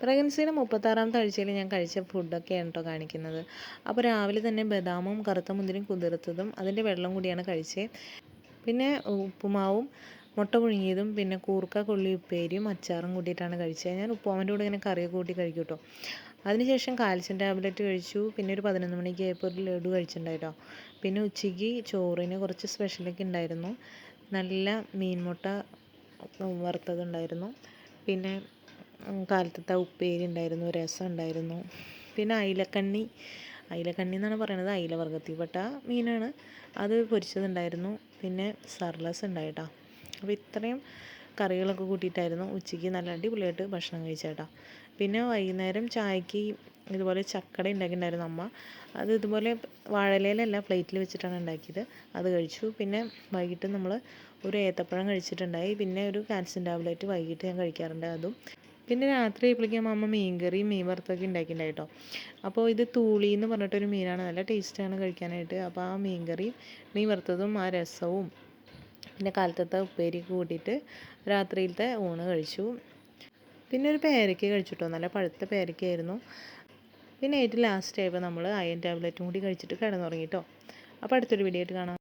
പ്രഗ്നൻസിയുടെ 36ാമത്തെ ആഴ്ചയിൽ ഞാൻ കഴിച്ച ഫുഡൊക്കെയാണ് കേട്ടോ കാണിക്കുന്നത്. അപ്പോൾ രാവിലെ തന്നെ ബദാമും കറുത്ത മുന്തിരിയും കുതിർത്തതും അതിൻ്റെ വെള്ളം കൂടിയാണ് കഴിച്ചത്. പിന്നെ ഉപ്പുമാവും മുട്ട പുഴുങ്ങിയതും പിന്നെ കൂർക്ക കൊള്ളി ഉപ്പേരിയും അച്ചാറും കൂട്ടിയിട്ടാണ് കഴിച്ചത്. ഞാൻ ഉപ്പുമാവിൻ്റെ കൂടെ ഇങ്ങനെ കറിയൊക്കെ കൂട്ടി കഴിക്കും കേട്ടോ. അതിനുശേഷം കാൽസ്യം ടാബ്ലറ്റ് കഴിച്ചു. പിന്നെ ഒരു 11 മണിക്ക് ആയപ്പോൾ ഒരു ലഡു കഴിച്ചിട്ടുണ്ടായിട്ടോ. പിന്നെ ഉച്ചയ്ക്ക് ചോറിന് കുറച്ച് സ്പെഷ്യലൊക്കെ ഉണ്ടായിരുന്നു. നല്ല മീൻമുട്ട വറുത്തതുണ്ടായിരുന്നു. പിന്നെ കാലത്തത്തെ ഉപ്പേരി ഉണ്ടായിരുന്നു, രസം ഉണ്ടായിരുന്നു. പിന്നെ അയിലക്കണ്ണി എന്നാണ് പറയണത്, അയില വർഗ്ഗത്തിൽപ്പെട്ട മീനാണ്. അത് പൊരിച്ചതുണ്ടായിരുന്നു. പിന്നെ സർലസ് ഉണ്ടായിട്ടോ. അപ്പോൾ ഇത്രയും കറികളൊക്കെ കൂട്ടിയിട്ടായിരുന്നു ഉച്ചയ്ക്ക് നല്ല അടിപൊളിയായിട്ട് ഭക്ഷണം കഴിച്ചേട്ടാ. പിന്നെ വൈകുന്നേരം ചായക്ക് ഇതുപോലെ ചക്കട ഉണ്ടാക്കിയിട്ടുണ്ടായിരുന്നു അമ്മ. അത് ഇതുപോലെ വാഴയിലയിലല്ല, പ്ലേറ്റിൽ വെച്ചിട്ടാണ് ഉണ്ടാക്കിയത്. അത് കഴിച്ചു. പിന്നെ വൈകിട്ട് നമ്മൾ ഒരു ഏത്തപ്പഴം കഴിച്ചിട്ടുണ്ടായി. പിന്നെ ഒരു കാൽസ്യം ടാബ്ലറ്റ് വൈകിട്ട് ഞാൻ കഴിക്കാറുണ്ട് അതും. പിന്നെ രാത്രി ആയപ്പോഴേക്കും അമ്മ മീൻകറിയും മീൻ വറുത്തൊക്കെ ഉണ്ടാക്കിയിട്ടുണ്ടായിട്ടോ. അപ്പോൾ ഇത് തൂളി എന്ന് പറഞ്ഞിട്ടൊരു മീനാണ്, നല്ല ടേസ്റ്റാണ് കഴിക്കാനായിട്ട്. അപ്പോൾ ആ മീൻകറിയും മീൻ വറുത്തതും ആ രസവും പിന്നെ കാലത്തത്തെ ഉപ്പേരിയൊക്കെ കൂട്ടിയിട്ട് രാത്രിയിലത്തെ ഊണ് കഴിച്ചു. പിന്നെ ഒരു പേരയ്ക്ക കഴിച്ചിട്ടോ, നല്ല പഴുത്ത പേരയ്ക്കായിരുന്നു. പിന്നെ ഏറ്റവും ലാസ്റ്റ് ആയപ്പോൾ നമ്മൾ അയൺ ടാബ്ലറ്റും കൂടി കഴിച്ചിട്ട് കിടന്നുറങ്ങിട്ടോ. അപ്പോൾ അടുത്തൊരു വീഡിയോ ആയിട്ട് കാണാം.